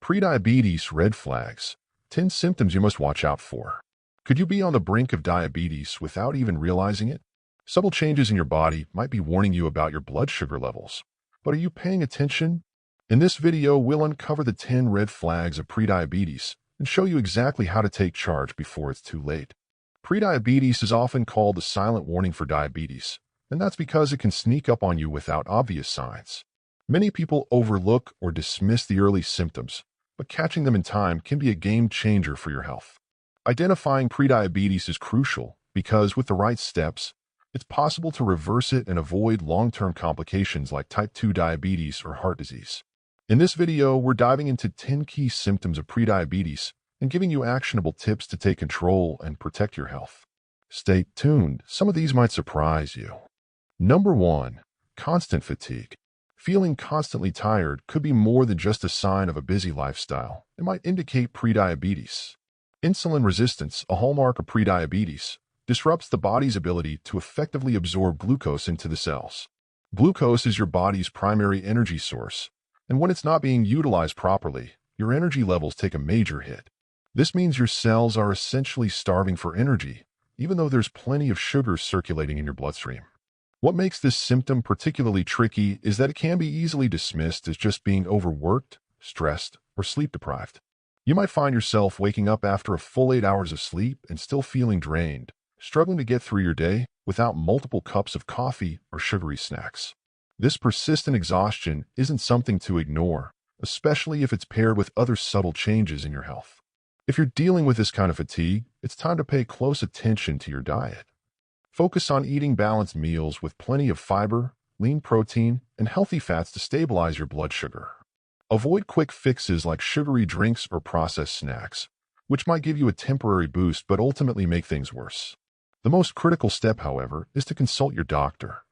Prediabetes red flags. 10 symptoms you must watch out for. Could you be on the brink of diabetes without even realizing it? Subtle changes in your body might be warning you about your blood sugar levels. But are you paying attention? In this video, we'll uncover the 10 red flags of prediabetes and show you exactly how to take charge before it's too late. Prediabetes is often called the silent warning for diabetes, and that's because it can sneak up on you without obvious signs. Many people overlook or dismiss the early symptoms, but catching them in time can be a game changer for your health. Identifying prediabetes is crucial because with the right steps, it's possible to reverse it and avoid long-term complications like type 2 diabetes or heart disease. In this video, we're diving into 10 key symptoms of prediabetes and giving you actionable tips to take control and protect your health. Stay tuned. Some of these might surprise you. Number 1. Constant fatigue. Feeling constantly tired could be more than just a sign of a busy lifestyle. It might indicate prediabetes. Insulin resistance, a hallmark of prediabetes, disrupts the body's ability to effectively absorb glucose into the cells. Glucose is your body's primary energy source, and when it's not being utilized properly, your energy levels take a major hit. This means your cells are essentially starving for energy, even though there's plenty of sugar circulating in your bloodstream. What makes this symptom particularly tricky is that it can be easily dismissed as just being overworked, stressed, or sleep-deprived. You might find yourself waking up after a full 8 hours of sleep and still feeling drained, struggling to get through your day without multiple cups of coffee or sugary snacks. This persistent exhaustion isn't something to ignore, especially if it's paired with other subtle changes in your health. If you're dealing with this kind of fatigue, it's time to pay close attention to your diet. Focus on eating balanced meals with plenty of fiber, lean protein, and healthy fats to stabilize your blood sugar. Avoid quick fixes like sugary drinks or processed snacks, which might give you a temporary boost but ultimately make things worse. The most critical step, however, is to consult your doctor.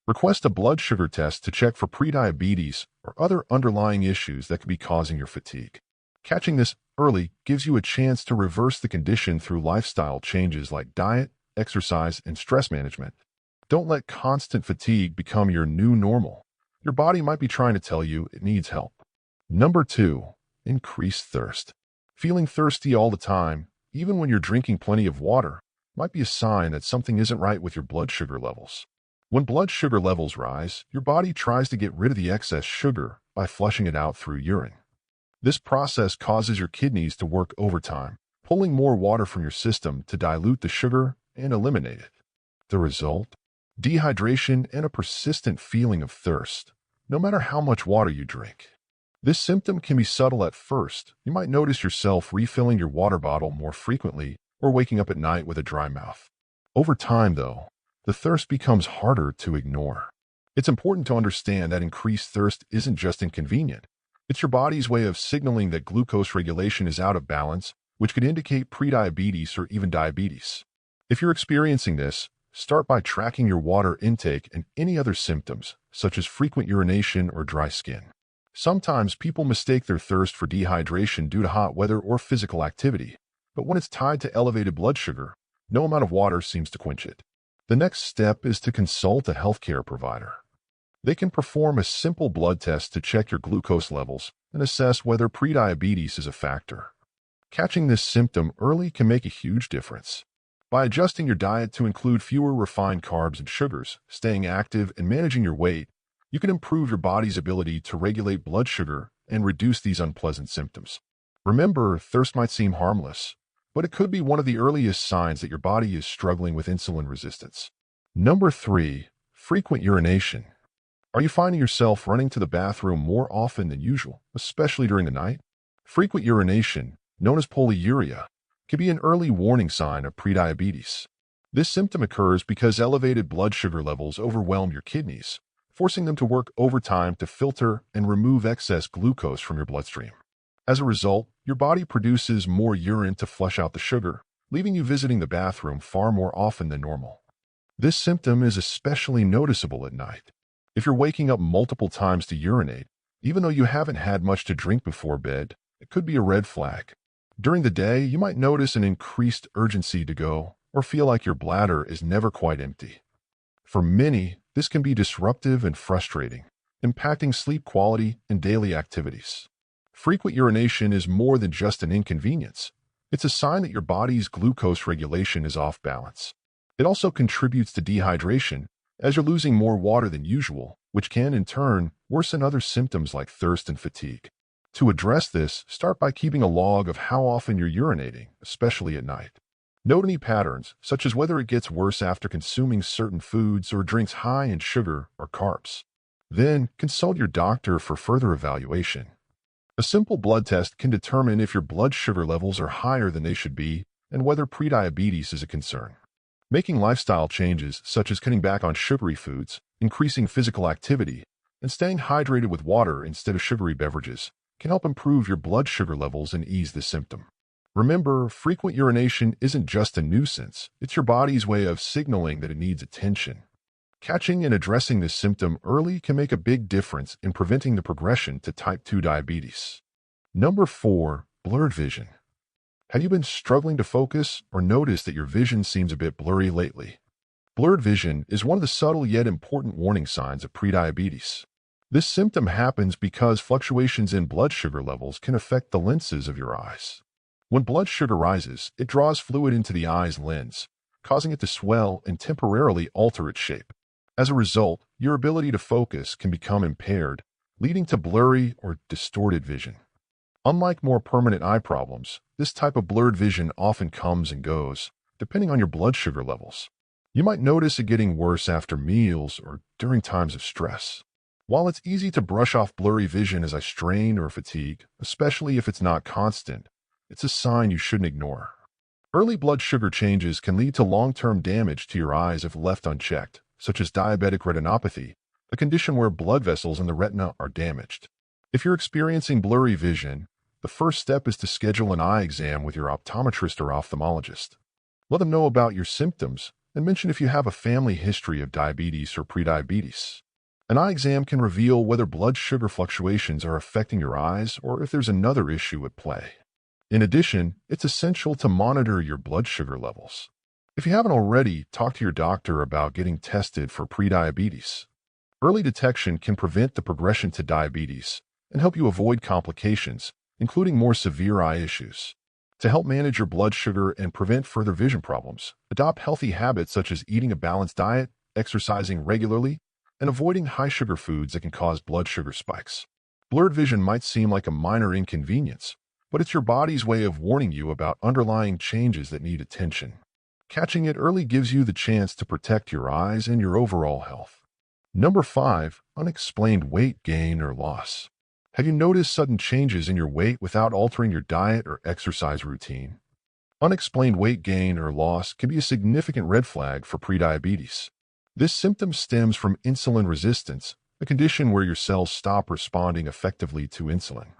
Request a blood sugar test to check for prediabetes or other underlying issues that could be causing your fatigue. Catching this early gives you a chance to reverse the condition through lifestyle changes like diet, exercise, and stress management. Don't let constant fatigue become your new normal. Your body might be trying to tell you it needs help. Number 2. Increased thirst. Feeling thirsty all the time, even when you're drinking plenty of water, might be a sign that something isn't right with your blood sugar levels. When blood sugar levels rise, your body tries to get rid of the excess sugar by flushing it out through urine. This process causes your kidneys to work overtime, pulling more water from your system to dilute the sugar and eliminate it. The result? Dehydration and a persistent feeling of thirst, no matter how much water you drink. This symptom can be subtle at first. You might notice yourself refilling your water bottle more frequently or waking up at night with a dry mouth. Over time, though, the thirst becomes harder to ignore. It's important to understand that increased thirst isn't just inconvenient. It's your body's way of signaling that glucose regulation is out of balance, which could indicate prediabetes or even diabetes. If you're experiencing this, start by tracking your water intake and any other symptoms, such as frequent urination or dry skin. Sometimes people mistake their thirst for dehydration due to hot weather or physical activity, but when it's tied to elevated blood sugar, no amount of water seems to quench it. The next step is to consult a healthcare provider. They can perform a simple blood test to check your glucose levels and assess whether prediabetes is a factor. Catching this symptom early can make a huge difference. By adjusting your diet to include fewer refined carbs and sugars, staying active, and managing your weight, you can improve your body's ability to regulate blood sugar and reduce these unpleasant symptoms. Remember, thirst might seem harmless, but it could be one of the earliest signs that your body is struggling with insulin resistance. Number 3. Frequent urination. Are you finding yourself running to the bathroom more often than usual, especially during the night? Frequent urination, known as polyuria, can be an early warning sign of prediabetes. This symptom occurs because elevated blood sugar levels overwhelm your kidneys, forcing them to work overtime to filter and remove excess glucose from your bloodstream. As a result, your body produces more urine to flush out the sugar, leaving you visiting the bathroom far more often than normal. This symptom is especially noticeable at night. If you're waking up multiple times to urinate, even though you haven't had much to drink before bed, it could be a red flag. During the day, you might notice an increased urgency to go or feel like your bladder is never quite empty. For many, this can be disruptive and frustrating, impacting sleep quality and daily activities. Frequent urination is more than just an inconvenience. It's a sign that your body's glucose regulation is off balance. It also contributes to dehydration, as you're losing more water than usual, which can, in turn, worsen other symptoms like thirst and fatigue. To address this, start by keeping a log of how often you're urinating, especially at night. Note any patterns, such as whether it gets worse after consuming certain foods or drinks high in sugar or carbs. Then, consult your doctor for further evaluation. A simple blood test can determine if your blood sugar levels are higher than they should be and whether prediabetes is a concern. Making lifestyle changes, such as cutting back on sugary foods, increasing physical activity, and staying hydrated with water instead of sugary beverages, can help improve your blood sugar levels and ease the symptom. Remember, frequent urination isn't just a nuisance, it's your body's way of signaling that it needs attention. Catching and addressing this symptom early can make a big difference in preventing the progression to type 2 diabetes. Number 4. Blurred vision. Have you been struggling to focus or noticed that your vision seems a bit blurry lately? Blurred vision is one of the subtle yet important warning signs of prediabetes. This symptom happens because fluctuations in blood sugar levels can affect the lenses of your eyes. When blood sugar rises, it draws fluid into the eye's lens, causing it to swell and temporarily alter its shape. As a result, your ability to focus can become impaired, leading to blurry or distorted vision. Unlike more permanent eye problems, this type of blurred vision often comes and goes, depending on your blood sugar levels. You might notice it getting worse after meals or during times of stress. While it's easy to brush off blurry vision as strain or fatigue, especially if it's not constant, it's a sign you shouldn't ignore. Early blood sugar changes can lead to long-term damage to your eyes if left unchecked, such as diabetic retinopathy, a condition where blood vessels in the retina are damaged. If you're experiencing blurry vision, the first step is to schedule an eye exam with your optometrist or ophthalmologist. Let them know about your symptoms and mention if you have a family history of diabetes or prediabetes. An eye exam can reveal whether blood sugar fluctuations are affecting your eyes or if there's another issue at play. In addition, it's essential to monitor your blood sugar levels. If you haven't already, talk to your doctor about getting tested for prediabetes. Early detection can prevent the progression to diabetes and help you avoid complications, including more severe eye issues. To help manage your blood sugar and prevent further vision problems, adopt healthy habits such as eating a balanced diet, exercising regularly, and avoiding high-sugar foods that can cause blood sugar spikes. Blurred vision might seem like a minor inconvenience, but it's your body's way of warning you about underlying changes that need attention. Catching it early gives you the chance to protect your eyes and your overall health. Number 5. Unexplained weight gain or loss. Have you noticed sudden changes in your weight without altering your diet or exercise routine? Unexplained weight gain or loss can be a significant red flag for prediabetes. This symptom stems from insulin resistance, a condition where your cells stop responding effectively to insulin.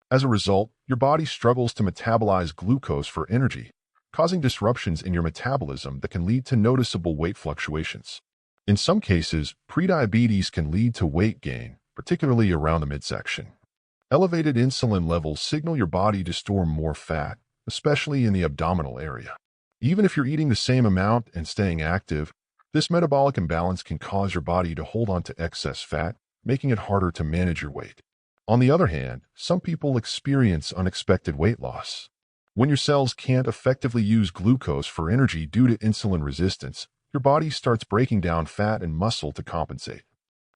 As a result, your body struggles to metabolize glucose for energy, causing disruptions in your metabolism that can lead to noticeable weight fluctuations. In some cases, prediabetes can lead to weight gain, particularly around the midsection. Elevated insulin levels signal your body to store more fat, especially in the abdominal area. Even if you're eating the same amount and staying active, this metabolic imbalance can cause your body to hold on to excess fat, making it harder to manage your weight. On the other hand, some people experience unexpected weight loss. When your cells can't effectively use glucose for energy due to insulin resistance, your body starts breaking down fat and muscle to compensate.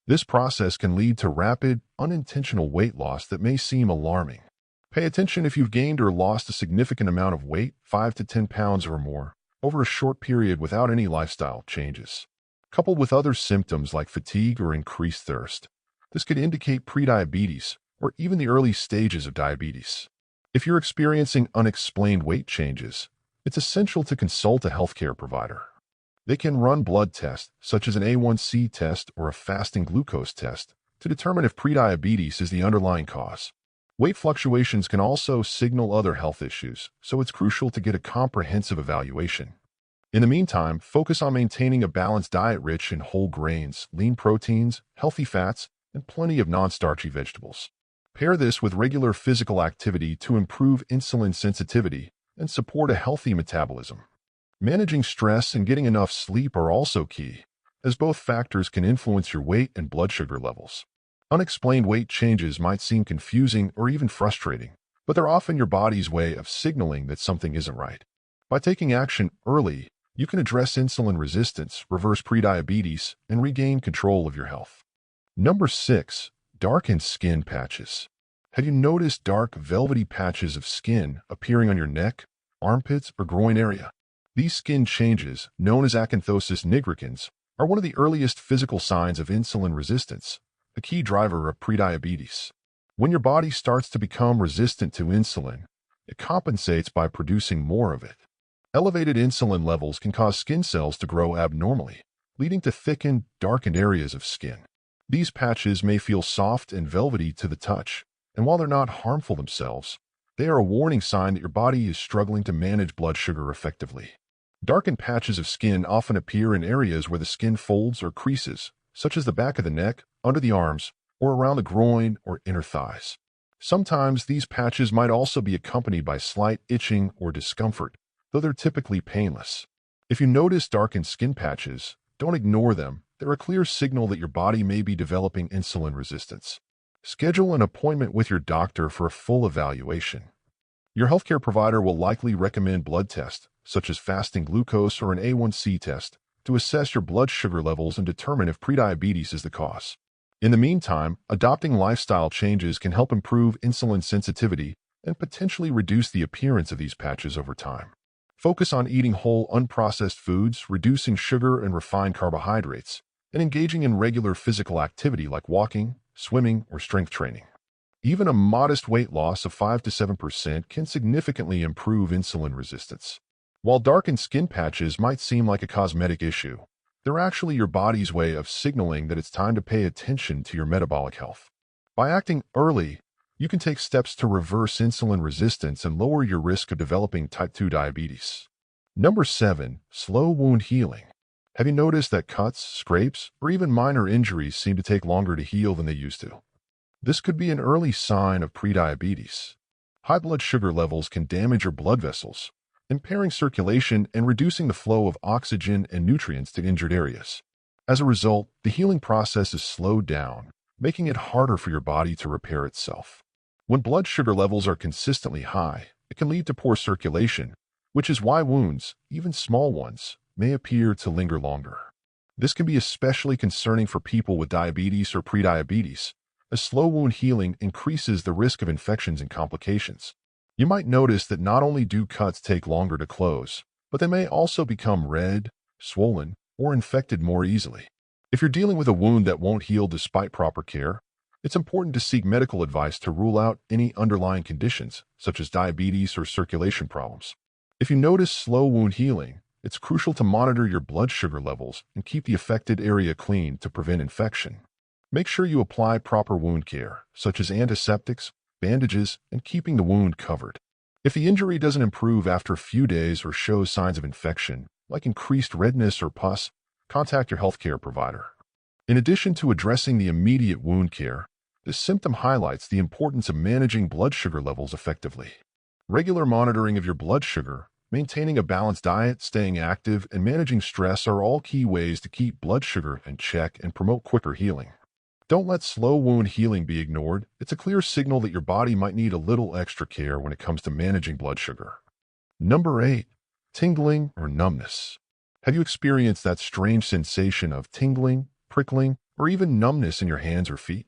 This process can lead to rapid, unintentional weight loss that may seem alarming. Pay attention if you've gained or lost a significant amount of weight, 5 to 10 pounds or more, over a short period without any lifestyle changes. Coupled with other symptoms like fatigue or increased thirst, this could indicate prediabetes or even the early stages of diabetes. If you're experiencing unexplained weight changes, it's essential to consult a healthcare provider. They can run blood tests, such as an A1C test or a fasting glucose test, to determine if prediabetes is the underlying cause. Weight fluctuations can also signal other health issues, so it's crucial to get a comprehensive evaluation. In the meantime, focus on maintaining a balanced diet rich in whole grains, lean proteins, healthy fats, and plenty of non-starchy vegetables. Pair this with regular physical activity to improve insulin sensitivity and support a healthy metabolism. Managing stress and getting enough sleep are also key, as both factors can influence your weight and blood sugar levels. Unexplained weight changes might seem confusing or even frustrating, but they're often your body's way of signaling that something isn't right. By taking action early, you can address insulin resistance, reverse prediabetes, and regain control of your health. Number 6. Darkened skin patches. Have you noticed dark, velvety patches of skin appearing on your neck, armpits, or groin area? These skin changes, known as acanthosis nigricans, are one of the earliest physical signs of insulin resistance, a key driver of prediabetes. When your body starts to become resistant to insulin, it compensates by producing more of it. Elevated insulin levels can cause skin cells to grow abnormally, leading to thickened, darkened areas of skin. These patches may feel soft and velvety to the touch, and while they're not harmful themselves, they are a warning sign that your body is struggling to manage blood sugar effectively. Darkened patches of skin often appear in areas where the skin folds or creases, such as the back of the neck, under the arms, or around the groin or inner thighs. Sometimes these patches might also be accompanied by slight itching or discomfort, though they're typically painless. If you notice darkened skin patches, don't ignore them. They're a clear signal that your body may be developing insulin resistance. Schedule an appointment with your doctor for a full evaluation. Your healthcare provider will likely recommend blood tests, such as fasting glucose or an A1C test, to assess your blood sugar levels and determine if prediabetes is the cause. In the meantime, adopting lifestyle changes can help improve insulin sensitivity and potentially reduce the appearance of these patches over time. Focus on eating whole, unprocessed foods, reducing sugar and refined carbohydrates, and engaging in regular physical activity like walking, swimming, or strength training. Even a modest weight loss of 5 to 7% can significantly improve insulin resistance. While darkened skin patches might seem like a cosmetic issue, they're actually your body's way of signaling that it's time to pay attention to your metabolic health. By acting early, you can take steps to reverse insulin resistance and lower your risk of developing type 2 diabetes. Number 7. Slow wound healing. Have you noticed that cuts, scrapes, or even minor injuries seem to take longer to heal than they used to? This could be an early sign of prediabetes. High blood sugar levels can damage your blood vessels, impairing circulation and reducing the flow of oxygen and nutrients to injured areas. As a result, the healing process is slowed down, making it harder for your body to repair itself. When blood sugar levels are consistently high, it can lead to poor circulation, which is why wounds, even small ones, may appear to linger longer. This can be especially concerning for people with diabetes or prediabetes, as slow wound healing increases the risk of infections and complications. You might notice that not only do cuts take longer to close, but they may also become red, swollen, or infected more easily. If you're dealing with a wound that won't heal despite proper care, it's important to seek medical advice to rule out any underlying conditions, such as diabetes or circulation problems. If you notice slow wound healing, it's crucial to monitor your blood sugar levels and keep the affected area clean to prevent infection. Make sure you apply proper wound care, such as antiseptics, bandages, and keeping the wound covered. If the injury doesn't improve after a few days or shows signs of infection, like increased redness or pus, contact your healthcare provider. In addition to addressing the immediate wound care, this symptom highlights the importance of managing blood sugar levels effectively. Regular monitoring of your blood sugar, maintaining a balanced diet, staying active, and managing stress are all key ways to keep blood sugar in check and promote quicker healing. Don't let slow wound healing be ignored. It's a clear signal that your body might need a little extra care when it comes to managing blood sugar. Number 8. Tingling or numbness. Have you experienced that strange sensation of tingling, prickling, or even numbness in your hands or feet?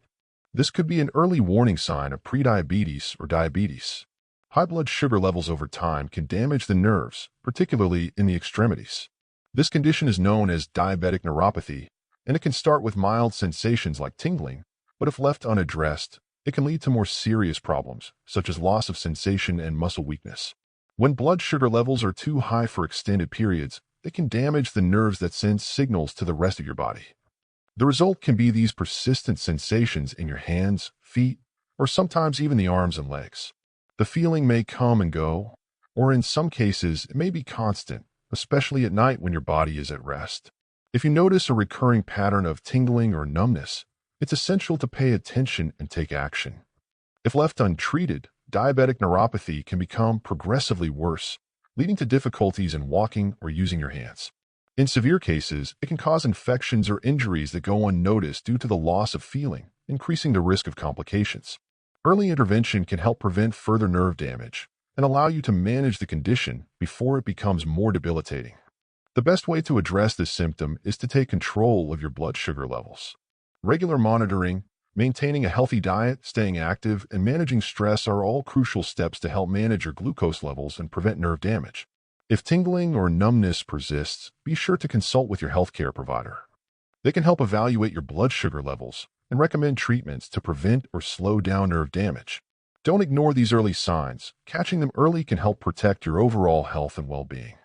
This could be an early warning sign of prediabetes or diabetes. High blood sugar levels over time can damage the nerves, particularly in the extremities. This condition is known as diabetic neuropathy, and it can start with mild sensations like tingling, but if left unaddressed, it can lead to more serious problems, such as loss of sensation and muscle weakness. When blood sugar levels are too high for extended periods, they can damage the nerves that send signals to the rest of your body. The result can be these persistent sensations in your hands, feet, or sometimes even the arms and legs. The feeling may come and go, or in some cases, it may be constant, especially at night when your body is at rest. If you notice a recurring pattern of tingling or numbness, it's essential to pay attention and take action. If left untreated, diabetic neuropathy can become progressively worse, leading to difficulties in walking or using your hands. In severe cases, it can cause infections or injuries that go unnoticed due to the loss of feeling, increasing the risk of complications. Early intervention can help prevent further nerve damage and allow you to manage the condition before it becomes more debilitating. The best way to address this symptom is to take control of your blood sugar levels. Regular monitoring, maintaining a healthy diet, staying active, and managing stress are all crucial steps to help manage your glucose levels and prevent nerve damage. If tingling or numbness persists, be sure to consult with your healthcare provider. They can help evaluate your blood sugar levels and recommend treatments to prevent or slow down nerve damage. Don't ignore these early signs. Catching them early can help protect your overall health and well-being.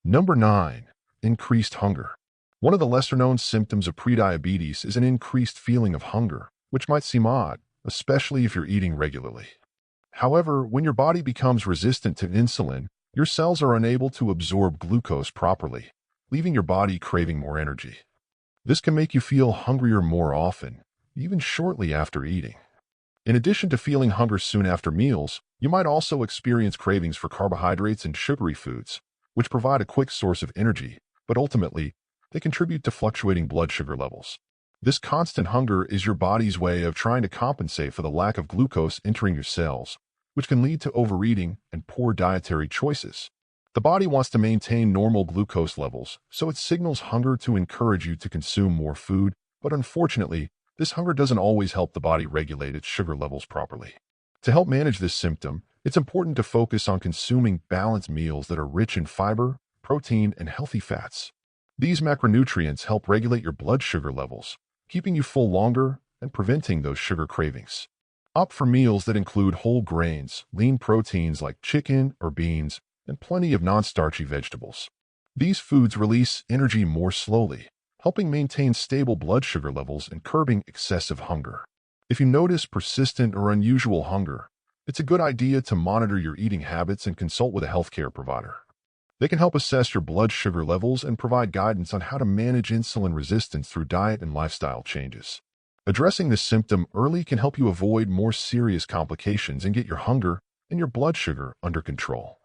Number 9. Increased hunger. One of the lesser-known symptoms of prediabetes is an increased feeling of hunger, which might seem odd, especially if you're eating regularly. However, when your body becomes resistant to insulin, your cells are unable to absorb glucose properly, leaving your body craving more energy. This can make you feel hungrier more often, even shortly after eating. In addition to feeling hunger soon after meals, you might also experience cravings for carbohydrates and sugary foods, which provide a quick source of energy, but ultimately, they contribute to fluctuating blood sugar levels. This constant hunger is your body's way of trying to compensate for the lack of glucose entering your cells, which can lead to overeating and poor dietary choices. The body wants to maintain normal glucose levels, so it signals hunger to encourage you to consume more food, but unfortunately, this hunger doesn't always help the body regulate its sugar levels properly. To help manage this symptom, it's important to focus on consuming balanced meals that are rich in fiber, protein, and healthy fats. These macronutrients help regulate your blood sugar levels, keeping you full longer and preventing those sugar cravings. Opt for meals that include whole grains, lean proteins like chicken or beans, and plenty of non-starchy vegetables. These foods release energy more slowly, helping maintain stable blood sugar levels and curbing excessive hunger. If you notice persistent or unusual hunger, it's a good idea to monitor your eating habits and consult with a healthcare provider. They can help assess your blood sugar levels and provide guidance on how to manage insulin resistance through diet and lifestyle changes. Addressing this symptom early can help you avoid more serious complications and get your hunger and your blood sugar under control.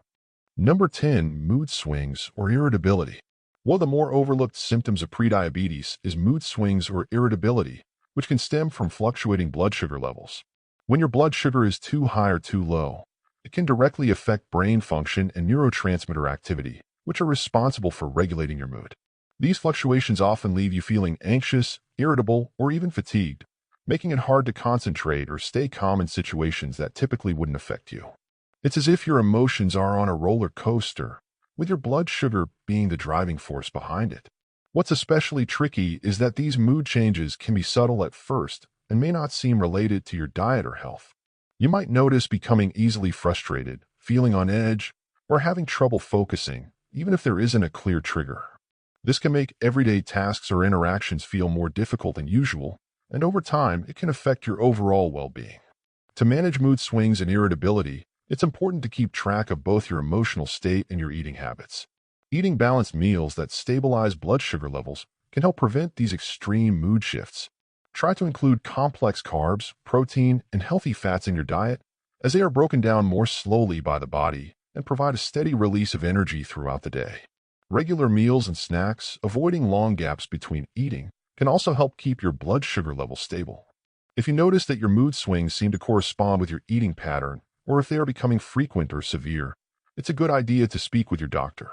Number 10. Mood swings or irritability. One of the more overlooked symptoms of prediabetes is mood swings or irritability, which can stem from fluctuating blood sugar levels. When your blood sugar is too high or too low, it can directly affect brain function and neurotransmitter activity, which are responsible for regulating your mood. These fluctuations often leave you feeling anxious, irritable, or even fatigued, making it hard to concentrate or stay calm in situations that typically wouldn't affect you. It's as if your emotions are on a roller coaster, with your blood sugar being the driving force behind it. What's especially tricky is that these mood changes can be subtle at first and may not seem related to your diet or health. You might notice becoming easily frustrated, feeling on edge, or having trouble focusing, even if there isn't a clear trigger. This can make everyday tasks or interactions feel more difficult than usual, and over time, it can affect your overall well-being. To manage mood swings and irritability, it's important to keep track of both your emotional state and your eating habits. Eating balanced meals that stabilize blood sugar levels can help prevent these extreme mood shifts. Try to include complex carbs, protein, and healthy fats in your diet, as they are broken down more slowly by the body and provide a steady release of energy throughout the day. Regular meals and snacks, avoiding long gaps between eating, can also help keep your blood sugar levels stable. If you notice that your mood swings seem to correspond with your eating pattern, or if they are becoming frequent or severe, it's a good idea to speak with your doctor.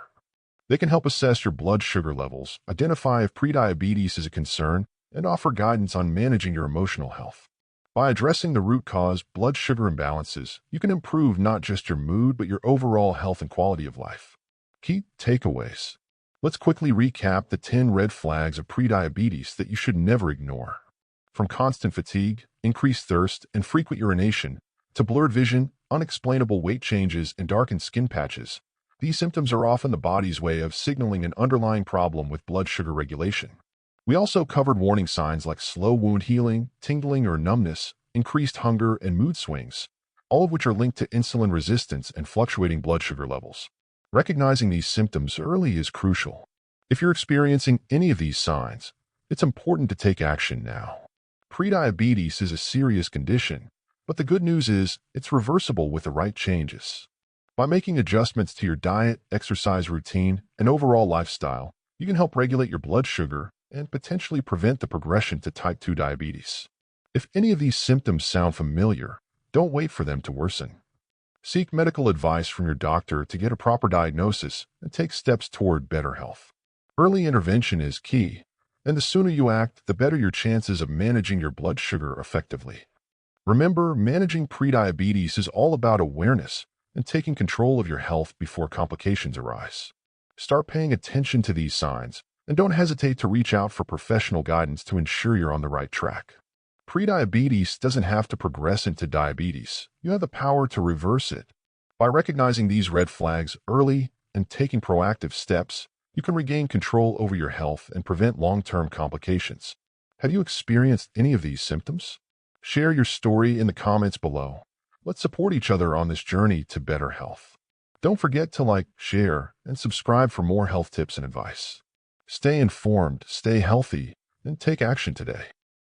They can help assess your blood sugar levels, identify if prediabetes is a concern, and offer guidance on managing your emotional health. By addressing the root cause, blood sugar imbalances, you can improve not just your mood, but your overall health and quality of life. Key takeaways. Let's quickly recap the 10 red flags of prediabetes that you should never ignore. From constant fatigue, increased thirst, and frequent urination, to blurred vision, unexplainable weight changes, and darkened skin patches, these symptoms are often the body's way of signaling an underlying problem with blood sugar regulation. We also covered warning signs like slow wound healing, tingling or numbness, increased hunger, and mood swings, all of which are linked to insulin resistance and fluctuating blood sugar levels. Recognizing these symptoms early is crucial. If you're experiencing any of these signs, it's important to take action now. Prediabetes is a serious condition, but the good news is it's reversible with the right changes. By making adjustments to your diet, exercise routine, and overall lifestyle, you can help regulate your blood sugar and potentially prevent the progression to type 2 diabetes. If any of these symptoms sound familiar, don't wait for them to worsen. Seek medical advice from your doctor to get a proper diagnosis and take steps toward better health. Early intervention is key, and the sooner you act, the better your chances of managing your blood sugar effectively. Remember, managing prediabetes is all about awareness and taking control of your health before complications arise. Start paying attention to these signs, and don't hesitate to reach out for professional guidance to ensure you're on the right track. Prediabetes doesn't have to progress into diabetes. You have the power to reverse it. By recognizing these red flags early and taking proactive steps, you can regain control over your health and prevent long-term complications. Have you experienced any of these symptoms? Share your story in the comments below. Let's support each other on this journey to better health. Don't forget to like, share, and subscribe for more health tips and advice. Stay informed, stay healthy, and take action today.